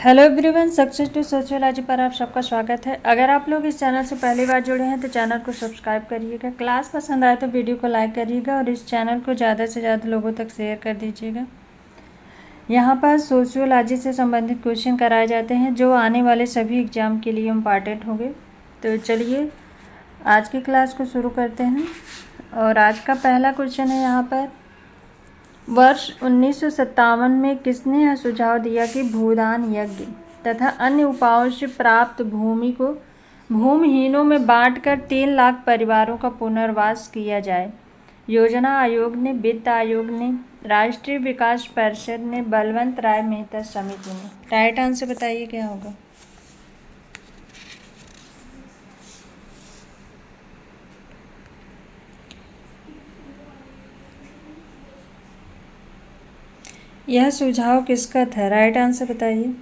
Hello everyone, success to sociology पर आप सबका स्वागत है। अगर आप लोग इस चैनल से पहली बार जुड़े हैं तो चैनल को सब्सक्राइब करिएगा। क्लास पसंद आए तो वीडियो को लाइक करिएगा और इस चैनल को ज़्यादा से ज़्यादा लोगों तक शेयर कर दीजिएगा। यहाँ पर सोशियोलॉजी से संबंधित क्वेश्चन कराए जाते हैं जो आने वाले सभी एग्जाम के लिए इम्पॉर्टेंट होंगे। तो चलिए आज की क्लास को शुरू करते हैं। और आज का पहला क्वेश्चन है यहाँ पर, वर्ष 1957 में किसने यह सुझाव दिया कि भूदान यज्ञ तथा अन्य उपायों से प्राप्त भूमि को भूमिहीनों में बांटकर 3 लाख परिवारों का पुनर्वास किया जाए? योजना आयोग ने, वित्त आयोग ने, राष्ट्रीय विकास परिषद ने, बलवंत राय मेहता समिति ने। राइट आंसर बताइए क्या होगा। यह सुझाव किसका था? राइट आंसर बताइए।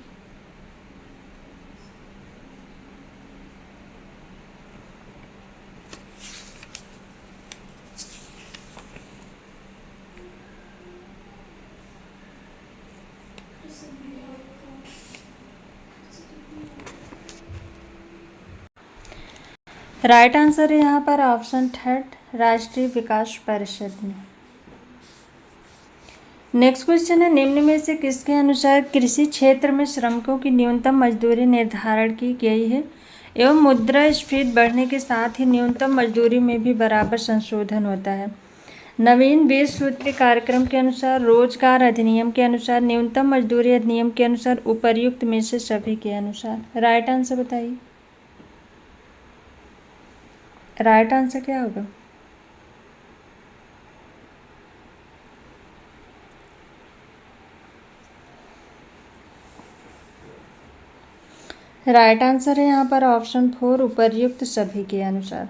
राइट आंसर है यहाँ पर ऑप्शन थर्ड, राष्ट्रीय विकास परिषद में। नेक्स्ट क्वेश्चन है, निम्न में से किसके अनुसार कृषि क्षेत्र में श्रमिकों की न्यूनतम मजदूरी निर्धारण की गई है एवं मुद्रास्फीति बढ़ने के साथ ही न्यूनतम मजदूरी में भी बराबर संशोधन होता है? नवीन 20 सूत्री कार्यक्रम के अनुसार, रोजगार अधिनियम के अनुसार, न्यूनतम मजदूरी अधिनियम के अनुसार, उपर्युक्त में से सभी के अनुसार। राइट आंसर बताइए। राइट आंसर क्या होगा? राइट आंसर है यहाँ पर ऑप्शन 4, उपर्युक्त सभी के अनुसार।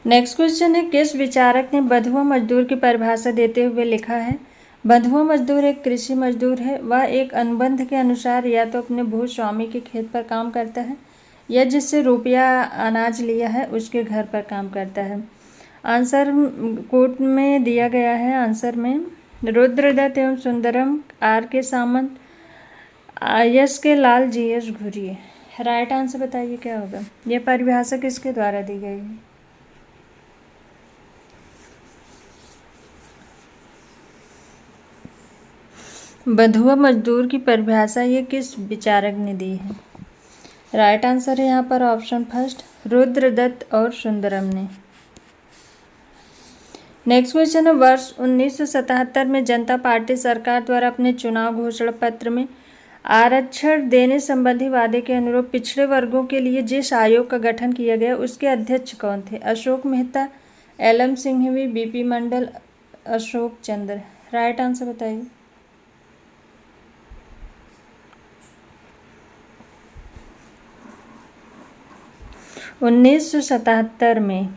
नेक्स्ट क्वेश्चन है, किस विचारक ने बंधुआ मजदूर की परिभाषा देते हुए लिखा है? बंधुआ मजदूर एक कृषि मजदूर है। वह एक अनुबंध के अनुसार या तो अपने भूस्वामी के खेत पर काम करता है या जिससे रुपया अनाज लिया है उसके घर पर काम करता है। आंसर कोट में दिया गया है। आंसर में रुद्रदत्त एवं सुंदरम, आर के Samant, S K Lal, G S Ghurye. Right answer बताइए क्या होगा। यह परिभाषा किसके द्वारा दी गई है? बंधुआ मजदूर की परिभाषा ये किस विचारक ने दी है? राइट आंसर है यहाँ पर ऑप्शन फर्स्ट, रुद्रदत्त और सुंदरम ने। नेक्स्ट क्वेश्चन है, वर्ष 1977 में जनता पार्टी सरकार द्वारा अपने चुनाव घोषणा पत्र में आरक्षण देने संबंधी वादे के अनुरूप पिछड़े वर्गों के लिए जिस आयोग का गठन किया गया उसके अध्यक्ष कौन थे? अशोक मेहता, एल.एम. सिंघवी, बी.पी. मंडल, अशोक चंद्र। राइट आंसर बताइए। 1977 में।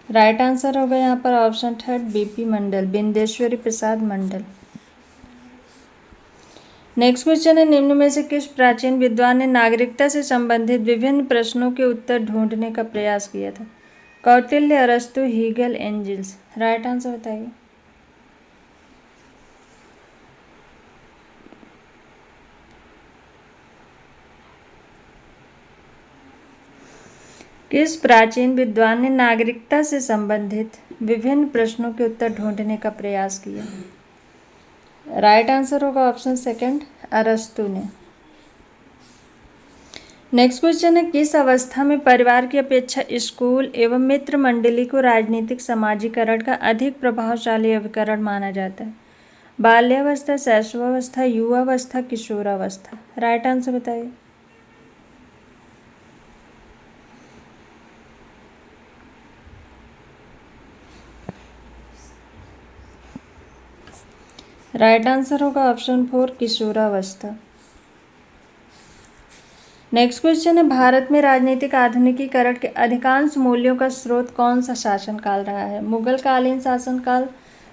राइट आंसर होगा यहाँ पर ऑप्शन थर्ड, बी.पी. मंडल, बिंदेश्वरी प्रसाद मंडल। नेक्स्ट क्वेश्चन है, निम्न में से किस प्राचीन विद्वान ने नागरिकता से संबंधित विभिन्न प्रश्नों के उत्तर ढूंढने का प्रयास किया था? कौटिल्य, अरस्तु, हीगल, एंजिल्स। राइट आंसर बताइए। किस प्राचीन विद्वान ने नागरिकता से संबंधित विभिन्न प्रश्नों के उत्तर ढूंढने का प्रयास किया? राइट आंसर होगा ऑप्शन सेकंड, अरस्तु ने। नेक्स्ट क्वेश्चन है, किस अवस्था में परिवार की अपेक्षा स्कूल एवं मित्र मंडली को राजनीतिक समाजीकरण का अधिक प्रभावशाली अभिकरण माना जाता है? बाल्यावस्था, शैशवावस्था, युवावस्था, किशोरावस्था। राइट आंसर बताइए। राइट आंसर होगा ऑप्शन 4, किशोरावस्था। नेक्स्ट क्वेश्चन है, भारत में राजनीतिक आधुनिकीकरण के अधिकांश मूल्यों का स्रोत कौन सा शासनकाल रहा है? मुगल कालीन शासनकाल,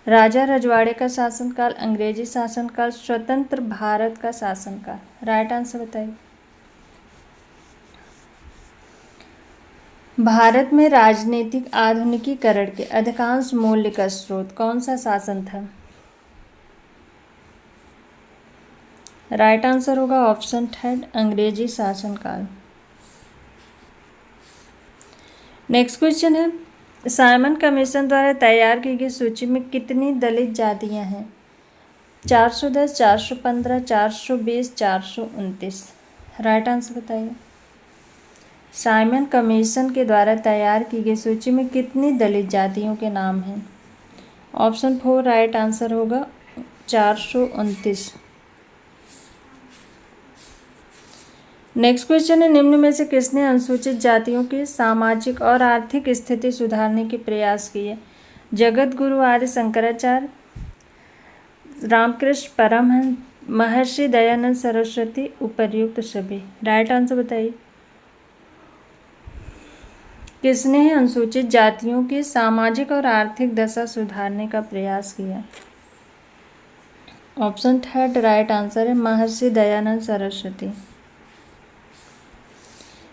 राजा रजवाड़े का शासनकाल, अंग्रेजी शासनकाल, स्वतंत्र भारत का शासनकाल। राइट आंसर बताइए। भारत में राजनीतिक आधुनिकीकरण के अधिकांश मूल्य का स्रोत कौन सा शासन था? राइट आंसर होगा ऑप्शन थर्ड, अंग्रेजी शासनकाल। नेक्स्ट क्वेश्चन है, साइमन कमीशन द्वारा तैयार की गई सूची में कितनी दलित जातियां हैं? 410, 415, 420, 429। राइट आंसर बताइए। साइमन कमीशन के द्वारा तैयार की गई सूची में कितनी दलित जातियों के नाम हैं? ऑप्शन 4 राइट आंसर होगा 429। नेक्स्ट क्वेश्चन है, निम्न में से किसने अनुसूचित जातियों की सामाजिक और आर्थिक स्थिति सुधारने के प्रयास किए? जगत गुरु आदि शंकराचार्य, रामकृष्ण परमहंस, महर्षि दयानंद सरस्वती, उपर्युक्त सभी। राइट आंसर बताइए। किसने अनुसूचित जातियों की सामाजिक और आर्थिक दशा सुधारने का प्रयास किया? ऑप्शन थर्ड राइट आंसर है महर्षि दयानंद सरस्वती।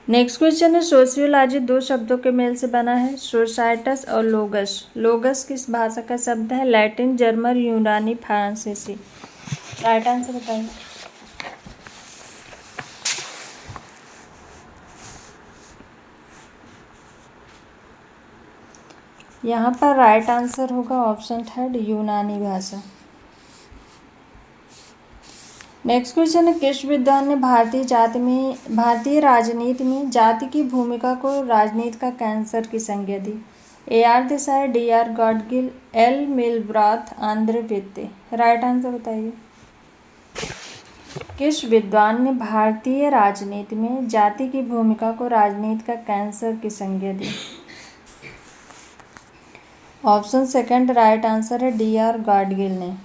नेक्स्ट क्वेश्चन है, सोशियोलॉजी दो शब्दों के मेल से बना है, सोसाइटस और लोगस। लोगस किस भाषा का शब्द है? लैटिन, जर्मन, यूनानी, फ्रांसीसी। राइट आंसर बताइए। यहाँ पर राइट आंसर होगा ऑप्शन थर्ड, यूनानी भाषा। नेक्स्ट क्वेश्चन है, किस विद्वान ने भारतीय राजनीति में जाति की भूमिका को राजनीति का कैंसर की संज्ञा दी? AR Desai, DR Gadgil, L Milbrath, Andre Vitte. Right answer बताइए। किस विद्वान ने भारतीय राजनीति में जाति की भूमिका को राजनीति का कैंसर की संज्ञा दी? ऑप्शन सेकंड राइट आंसर है DR गॉडगिल ने।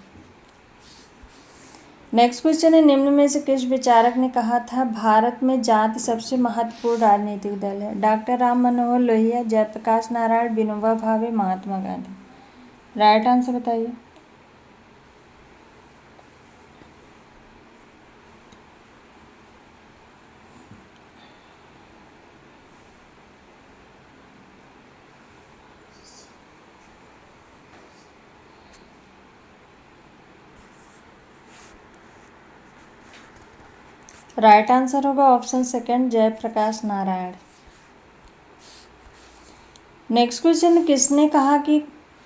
नेक्स्ट क्वेश्चन है, निम्न में से किस विचारक ने कहा था भारत में जाति सबसे महत्वपूर्ण राजनीतिक दल है? Doctor Ram Manohar Lohia, Jayaprakash Narayan, Vinoba Bhave, Mahatma Gandhi. Right answer बताइए। राइट आंसर होगा option second, Jayaprakash Narayan. Next question, किसने कहा कि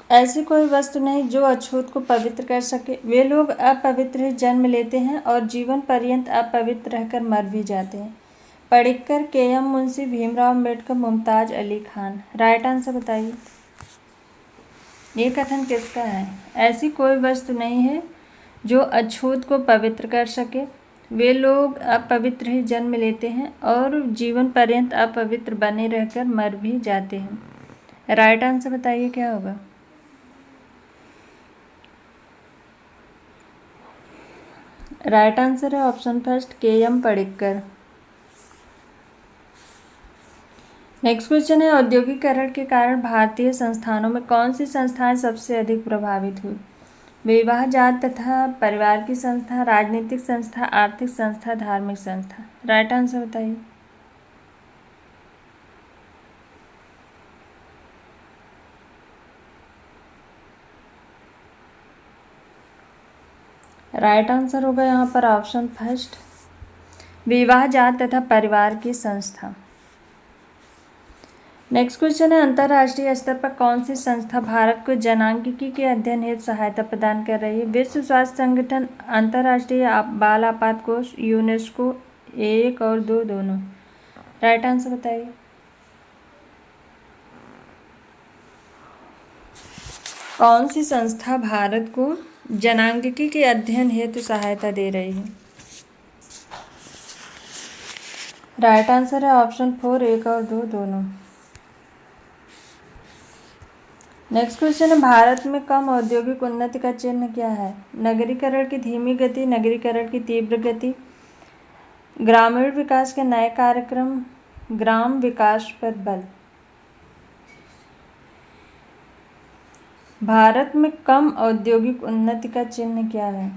ऐसी कोई वस्तु नहीं जो अछूत को पवित्र कर सके? वे लोग अपवित्र ही जन्म लेते हैं और जीवन पर्यंत अपवित्र रहकर मर भी जाते हैं। Padikkar, KM Munshi, Bhimrao Ambedkar, Mumtaz Ali Khan. Right answer बताइए। ये कथन किसका है? ऐसी कोई वस्तु नहीं है जो अछूत को पवित्र कर सके। वे लोग अपवित्र ही जन्म लेते हैं और जीवन पर्यंत अपवित्र बने रहकर मर भी जाते हैं। राइट आंसर बताइए क्या होगा? राइट आंसर है option first, KM Panikkar. Next question है, औद्योगिकरण के कारण भारतीय संस्थानों में कौन सी संस्थाएं सबसे अधिक प्रभावित हुई? विवाह, जात तथा परिवार की संस्था, राजनीतिक संस्था, आर्थिक संस्था, धार्मिक संस्था। राइट आंसर बताइए। राइट आंसर होगा यहाँ पर ऑप्शन फर्स्ट, विवाह, जात तथा परिवार की संस्था। नेक्स्ट क्वेश्चन है, अंतर्राष्ट्रीय स्तर पर कौन सी संस्था भारत को जनांगिकी के अध्ययन हेतु सहायता प्रदान कर रही है? विश्व स्वास्थ्य संगठन, अंतर्राष्ट्रीय बाल आपात कोष, यूनेस्को। 1 और 2 दोनों। राइट आंसर बताइए। कौन सी संस्था भारत को जनांगिकी के अध्ययन हेतु सहायता दे रही है? राइट आंसर है ऑप्शन 4, 1 और 2 दोनों। नेक्स्ट क्वेश्चन है, भारत में कम औद्योगिक उन्नति का चिन्ह क्या है? नगरीकरण की धीमी गति, नगरीकरण की तीव्र गति, ग्रामीण विकास के नए कार्यक्रम, ग्राम विकास पर बल। भारत में कम औद्योगिक उन्नति का चिन्ह क्या है?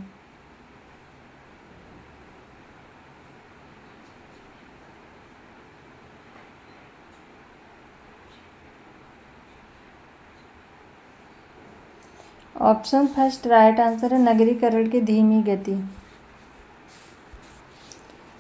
ऑप्शन फर्स्ट राइट आंसर है नगरीकरण की धीमी गति।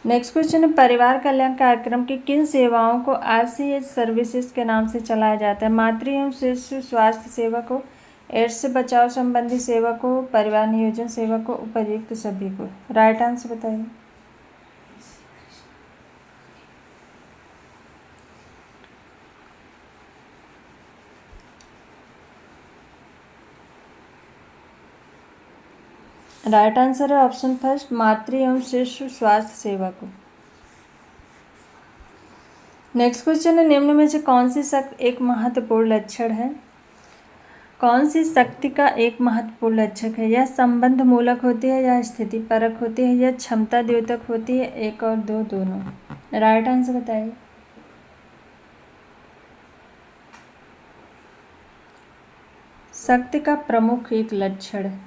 नेक्स्ट क्वेश्चन है, परिवार कल्याण कार्यक्रम की किन सेवाओं को RCH सर्विसेज के नाम से चलाया जाता है? मातृ एवं शिशु स्वास्थ्य सेवा को, एड्स से बचाव संबंधी सेवा को, परिवार नियोजन सेवा को, उपर्युक्त सभी को। राइट आंसर बताइए। राइट आंसर है ऑप्शन फर्स्ट, मातृ एवं शिशु स्वास्थ्य सेवा को। नेक्स्ट क्वेश्चन है, निम्न में से कौन सी शक्ति एक महत्वपूर्ण लक्षण है? कौन सी शक्ति का एक महत्वपूर्ण लक्षण है? यह संबंध मूलक होती है, या स्थिति परक होती है, या क्षमता द्योतक होती है, एक और दो दोनों। राइट आंसर बताइए। शक्ति का प्रमुख एक लक्षण है।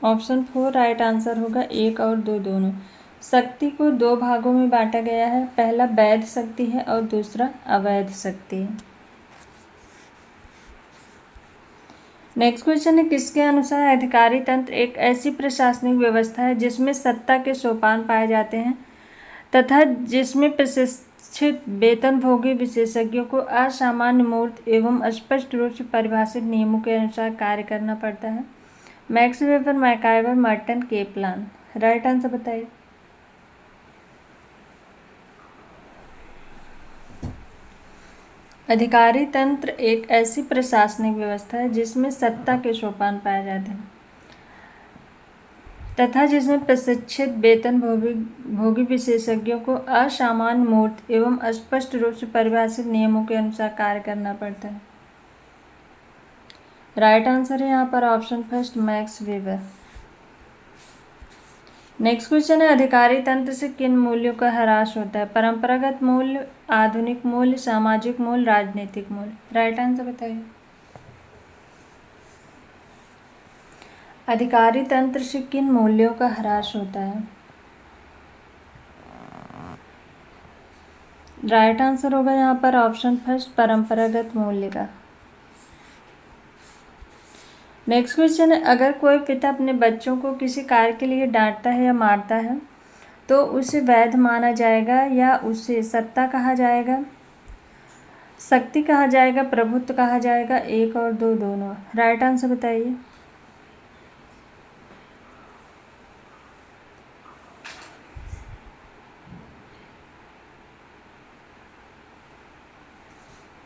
ऑप्शन 4 राइट आंसर होगा, एक और दो दोनों। शक्ति को दो भागों में बांटा गया है, पहला वैध शक्ति है और दूसरा अवैध शक्ति है। नेक्स्ट क्वेश्चन है, किसके अनुसार अधिकारी तंत्र एक ऐसी प्रशासनिक व्यवस्था है जिसमें सत्ता के सोपान पाए जाते हैं तथा जिसमें प्रशिक्षित वेतनभोगी विशेषज्ञों को असामान्य मूर्त एवं स्पष्ट रूप से परिभाषित नियमों के अनुसार कार्य करना पड़ता है? Max Weber, MacIver, Merton, Kaplan. Right answer बताइए। अधिकारी तंत्र एक ऐसी प्रशासनिक व्यवस्था है जिसमें सत्ता के सोपान पाए जाते हैं तथा जिसमें प्रशिक्षित वेतनभोगी विशेषज्ञों को असामान्य मूर्त एवं स्पष्ट रूप से परिभाषित नियमों के अनुसार कार्य करना पड़ता है। राइट आंसर है यहाँ पर option first, max weber. Next question है, अधिकारी तंत्र से किन मूल्यों का ह्रास होता है? परंपरागत मूल्य, आधुनिक मूल्य, सामाजिक मूल्य, राजनीतिक मूल्य। राइट आंसर बताइए। अधिकारी तंत्र से किन मूल्यों का ह्रास होता है? राइट आंसर होगा यहाँ पर ऑप्शन फर्स्ट, परंपरागत मूल्य का। नेक्स्ट क्वेश्चन है, अगर कोई पिता अपने बच्चों को किसी कार्य के लिए डांटता है या मारता है तो उसे वैध माना जाएगा या उसे सत्ता कहा जाएगा, शक्ति कहा जाएगा, प्रभुत्व कहा जाएगा, एक और दो दोनों। राइट आंसर बताइए।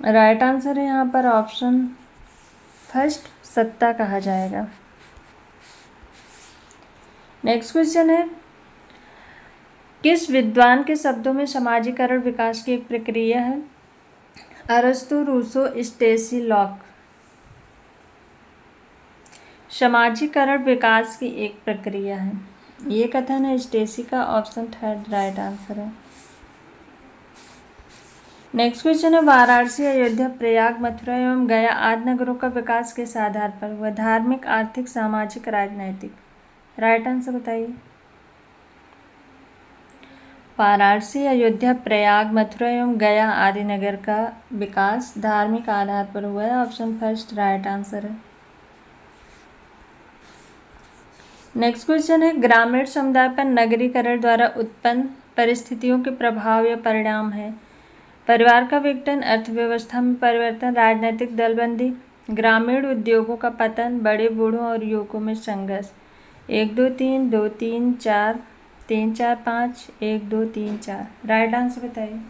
राइट आंसर है यहाँ पर ऑप्शन फर्स्ट, सत्ता कहा जाएगा। नेक्स्ट क्वेश्चन है, किस विद्वान के शब्दों में समाजीकरण विकास की एक प्रक्रिया है? अरस्तु, रूसो, स्टेसी, लॉक। समाजीकरण विकास की एक प्रक्रिया है, ये कथन है स्टेसी का। ऑप्शन थर्ड राइट आंसर है। नेक्स्ट क्वेश्चन है, वाराणसी, अयोध्या, प्रयाग, मथुरा एवं गया आदि नगरों का विकास किस आधार पर हुआ? धार्मिक, आर्थिक, सामाजिक, राजनैतिक। राइट आंसर बताइए। वाराणसी, अयोध्या, प्रयाग, मथुरा एवं गया आदि नगर का विकास धार्मिक आधार पर हुआ है। ऑप्शन फर्स्ट राइट आंसर है। नेक्स्ट क्वेश्चन है, ग्रामीण समुदाय पर नगरीकरण द्वारा उत्पन्न परिस्थितियों के प्रभाव या परिणाम है? परिवार का विघटन, अर्थव्यवस्था में परिवर्तन, राजनीतिक दलबंदी, ग्रामीण उद्योगों का पतन, बड़े बूढ़ों और युवकों में संघर्ष। 1 2 3 2 3 4 3 4 5 1 2 3 4। राइट आंसर बताइए।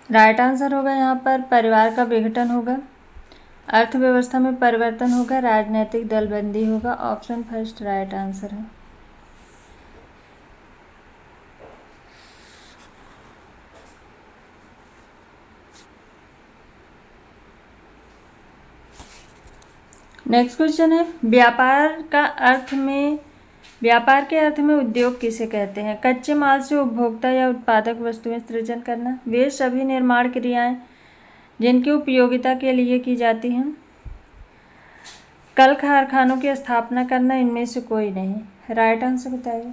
राइट आंसर होगा यहाँ पर परिवार का विघटन होगा, अर्थव्यवस्था में परिवर्तन होगा, राजनीतिक दलबंदी होगा। ऑप्शन फर्स्ट राइट आंसर है। नेक्स्ट क्वेश्चन है, व्यापार के अर्थ में उद्योग किसे कहते हैं? कच्चे माल से उपभोक्ता या उत्पादक वस्तुएं सृजन करना, वे सभी निर्माण क्रियाएं जिनकी उपयोगिता के लिए की जाती हैं, कल कारखानों की स्थापना करना, इनमें से कोई नहीं। राइट आंसर बताइए।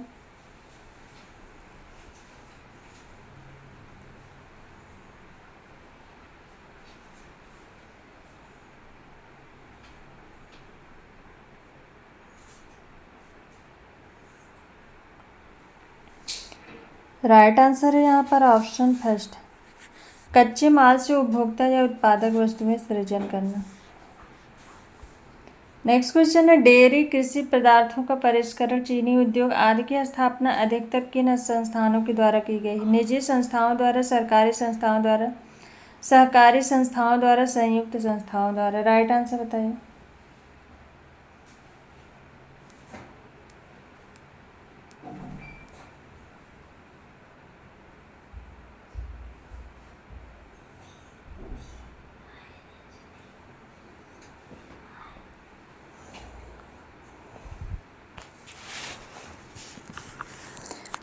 राइट आंसर है यहाँ पर ऑप्शन फर्स्ट, कच्चे माल से उपभोक्ता या उत्पादक वस्तुएं सृजन करना। नेक्स्ट क्वेश्चन है, डेयरी, कृषि पदार्थों का परिष्करण, चीनी उद्योग आदि की स्थापना अधिकतर किन संस्थानों के द्वारा की गई? निजी संस्थाओं द्वारा, सरकारी संस्थाओं द्वारा, सहकारी संस्थाओं द्वारा, संयुक्त संस्थाओं द्वारा। राइट आंसर बताइए।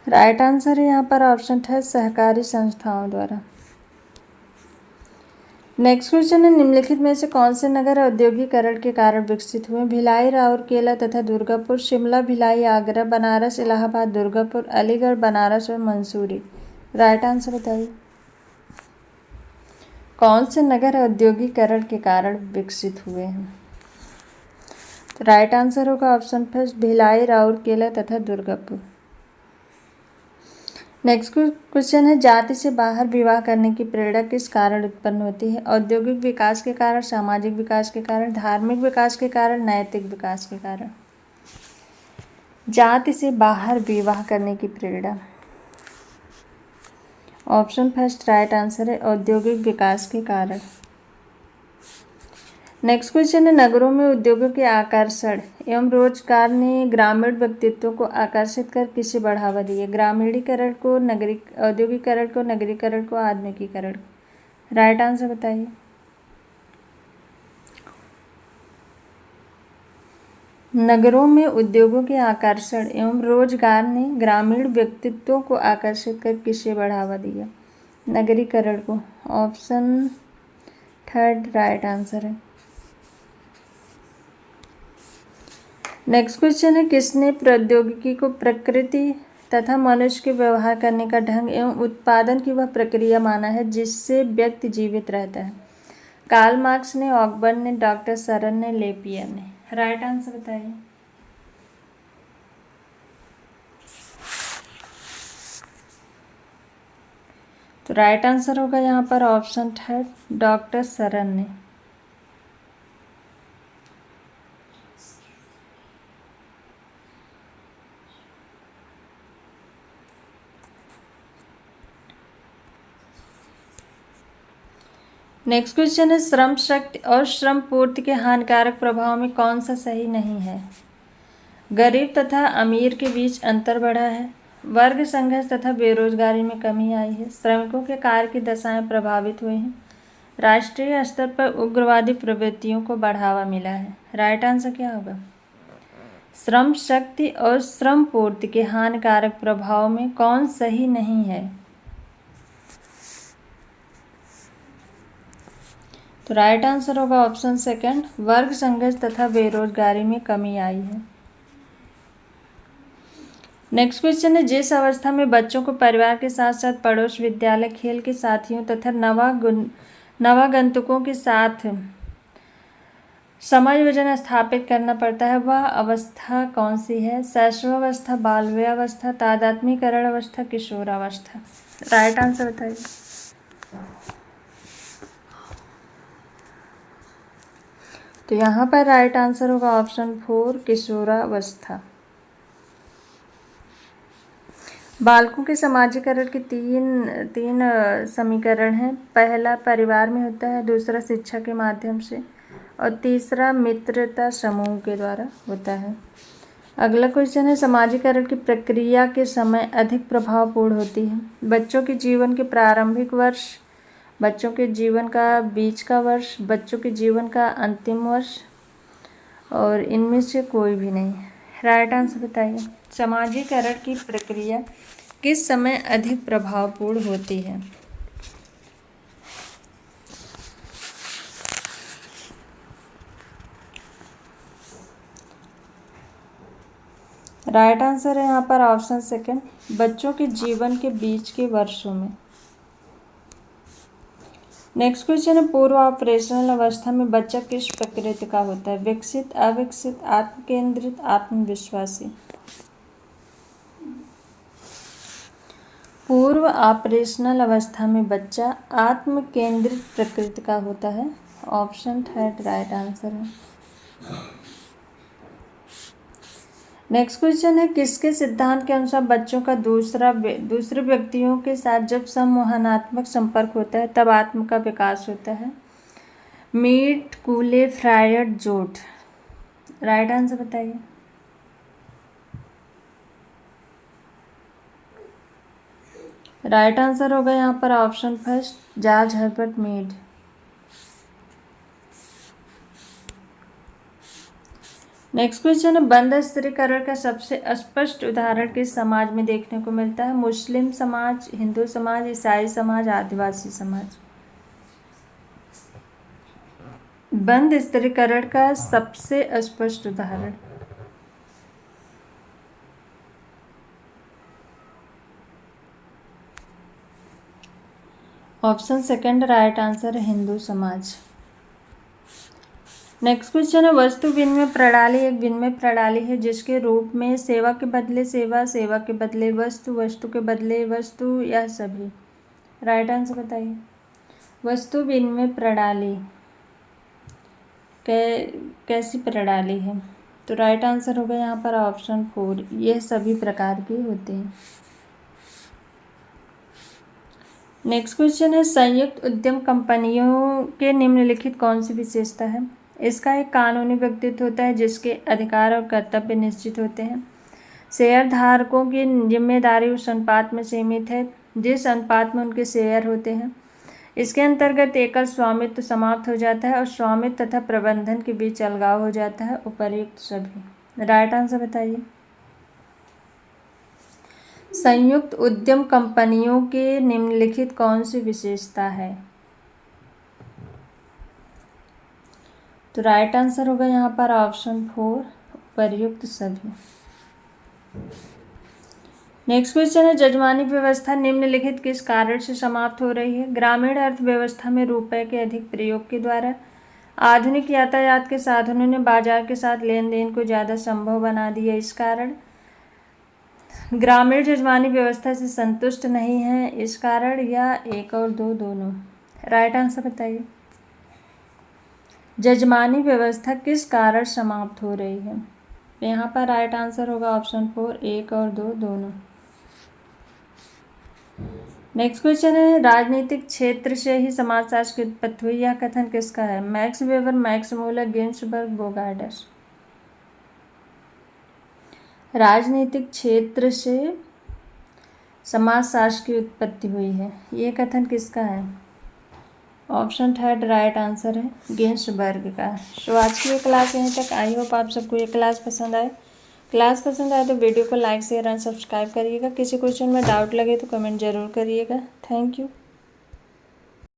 राइट आंसर है यहाँ पर ऑप्शन है सहकारी संस्थाओं द्वारा। नेक्स्ट क्वेश्चन है, निम्नलिखित में से कौन से नगर औद्योगिकरण के कारण विकसित हुए? भिलाई, राउरकेला तथा दुर्गापुर, शिमला, भिलाई, आगरा, बनारस, इलाहाबाद, दुर्गापुर, अलीगढ़, बनारस और मंसूरी। राइट आंसर बताइए। कौन से नगर औद्योगिकरण के कारण विकसित हुए हैं? तो राइट आंसर होगा ऑप्शन फर्स्ट, भिलाई, राउरकेला तथा दुर्गापुर। नेक्स्ट क्वेश्चन है, जाति से बाहर विवाह करने की प्रेरणा किस कारण उत्पन्न होती है? औद्योगिक विकास के कारण, सामाजिक विकास के कारण, धार्मिक विकास के कारण, नैतिक विकास के कारण। जाति से बाहर विवाह करने की प्रेरणा, ऑप्शन फर्स्ट राइट आंसर है, औद्योगिक विकास के कारण। नेक्स्ट क्वेश्चन है, नगरों में उद्योगों के आकर्षण एवं रोजगार ने ग्रामीण व्यक्तित्व को आकर्षित कर किसे बढ़ावा दिया? ग्रामीणीकरण को, औद्योगिकरण को, नगरीकरण को, आधुनिकीकरण को। राइट आंसर बताइए। नगरों में उद्योगों के आकर्षण एवं रोजगार ने ग्रामीण व्यक्तित्वों को आकर्षित कर किसे बढ़ावा दिया? नगरीकरण को। ऑप्शन थर्ड राइट आंसर है। नेक्स्ट क्वेश्चन है, किसने प्रौद्योगिकी को प्रकृति तथा मनुष्य के व्यवहार करने का ढंग एवं उत्पादन की वह प्रक्रिया माना है जिससे व्यक्ति जीवित रहता है? कार्ल मार्क्स ने, ऑकबर्न ने, डॉक्टर सरन ने, लेपियर ने। राइट आंसर बताइए। तो राइट आंसर होगा यहाँ पर ऑप्शन थर्ड, डॉक्टर सरन ने। नेक्स्ट क्वेश्चन है, श्रम शक्ति और श्रम पूर्ति के हानिकारक प्रभाव में कौन सा सही नहीं है? गरीब तथा अमीर के बीच अंतर बढ़ा है, वर्ग संघर्ष तथा बेरोजगारी में कमी आई है, श्रमिकों के कार्य की दशाएं प्रभावित हुई हैं, राष्ट्रीय स्तर पर उग्रवादी प्रवृत्तियों को बढ़ावा मिला है। राइट आंसर क्या होगा? श्रम शक्ति और श्रम पूर्ति के हानिकारक प्रभाव में कौन सही नहीं है? तो राइट आंसर होगा ऑप्शन सेकंड, वर्ग संघर्ष तथा बेरोजगारी में कमी आई है। नेक्स्ट क्वेश्चन है, जिस अवस्था में बच्चों को परिवार के साथ साथ पड़ोस, विद्यालय, खेल के साथियों तथा नवागंतुकों के साथ समायोजन स्थापित करना पड़ता है वह अवस्था कौन सी है? शैशवावस्था, बाल्यावस्था, तादात्म्यकरण अवस्था, किशोरावस्था। राइट आंसर बताइए। तो यहाँ पर राइट आंसर होगा ऑप्शन फोर, किशोरावस्था। बालकों के समाजीकरण के तीन समीकरण हैं। पहला परिवार में होता है, दूसरा शिक्षा के माध्यम से और तीसरा मित्रता समूह के द्वारा होता है। अगला क्वेश्चन है, समाजीकरण की प्रक्रिया के समय अधिक प्रभावपूर्ण होती है? बच्चों के जीवन के प्रारंभिक वर्ष, बच्चों के जीवन का बीच का वर्ष, बच्चों के जीवन का अंतिम वर्ष और इनमें से कोई भी नहीं। राइट आंसर बताइए। समाजीकरण की प्रक्रिया किस समय अधिक प्रभावपूर्ण होती है? राइट आंसर है यहाँ पर ऑप्शन सेकंड, बच्चों के जीवन के बीच के वर्षों में। नेक्स्ट क्वेश्चन है, पूर्व ऑपरेशनल अवस्था में बच्चा किस प्रकृति का होता है? विकसित, अविकसित, आत्मकेंद्रित, आत्मविश्वासी। पूर्व ऑपरेशनल अवस्था में बच्चा आत्म केंद्रित प्रकृति का होता है। ऑप्शन थर्ड राइट आंसर है। नेक्स्ट क्वेश्चन है, किसके सिद्धांत के अनुसार बच्चों का दूसरे व्यक्तियों के साथ जब संवहनात्मक संपर्क होता है तब आत्म का विकास होता है? मीट, कूले, फ्रायड, जोट। राइट आंसर बताइए। राइट आंसर होगा यहाँ पर option first George Herbert Mead. Next question है, बंध स्त्रीकरण का सबसे स्पष्ट उदाहरण किस समाज में देखने को मिलता है? मुस्लिम समाज, हिंदू समाज, ईसाई समाज, आदिवासी समाज। बंध स्त्रीकरण का सबसे स्पष्ट उदाहरण ऑप्शन सेकंड राइट आंसर है हिंदू समाज। नेक्स्ट क्वेश्चन है, वस्तु विनिमय प्रणाली एक विनिमय प्रणाली है जिसके रूप में सेवा के बदले सेवा, सेवा के बदले वस्तु, वस्तु के बदले वस्तु या सभी। राइट आंसर बताइए। वस्तु विनिमय प्रणाली कैसी प्रणाली है? तो राइट आंसर होगा यहाँ पर ऑप्शन फोर, यह सभी प्रकार के होते हैं। नेक्स्ट क्वेश्चन है, संयुक्त उद्यम कंपनियों के निम्नलिखित कौन सी विशेषता है? इसका एक कानूनी व्यक्तित्व होता है जिसके अधिकार और कर्तव्य निश्चित होते हैं। शेयर धारकों की जिम्मेदारी उस अनुपात में सीमित है जिस अनुपात में उनके शेयर होते हैं। इसके अंतर्गत एकल स्वामित्व समाप्त हो जाता है और स्वामित्व तथा प्रबंधन के बीच अलगाव हो जाता है। उपर्युक्त सभी। राइट आंसर बताइए। संयुक्त उद्यम कंपनियों के निम्नलिखित कौन सी विशेषता है? तो राइट आंसर होगा यहाँ पर ऑप्शन फोर, उपर्युक्त सभी। नेक्स्ट क्वेश्चन है, जजमानी व्यवस्था निम्नलिखित किस कारण से समाप्त हो रही है? ग्रामीण अर्थव्यवस्था में रुपए के अधिक प्रयोग के द्वारा आधुनिक यातायात के साधनों ने बाजार के साथ लेन देन को ज़्यादा संभव बना दिया, इस कारण ग्रामीण जजमानी व्यवस्था से संतुष्ट नहीं है, इस कारण, या एक और दो दोनों। राइट आंसर बताइए। जजमानी व्यवस्था किस कारण समाप्त हो रही है? यहाँ पर राइट आंसर होगा ऑप्शन फोर, एक और दो दोनों। नेक्स्ट क्वेश्चन है, राजनीतिक क्षेत्र से ही समाजशास्त्र की उत्पत्ति हुई, यह कथन किसका है? Max Weber, Max Muller, Ginsberg, Bogardus. राजनीतिक क्षेत्र से समाजशास्त्र की उत्पत्ति हुई है, ये कथन किसका है? ऑप्शन थर्ड राइट आंसर है गिन्सबर्ग का। तो आज की ये क्लास यहीं तक। आई होप आप सबको ये क्लास पसंद आए। क्लास पसंद आए तो वीडियो को लाइक शेयर एंड सब्सक्राइब करिएगा। किसी क्वेश्चन में डाउट लगे तो कमेंट जरूर करिएगा। Thank you.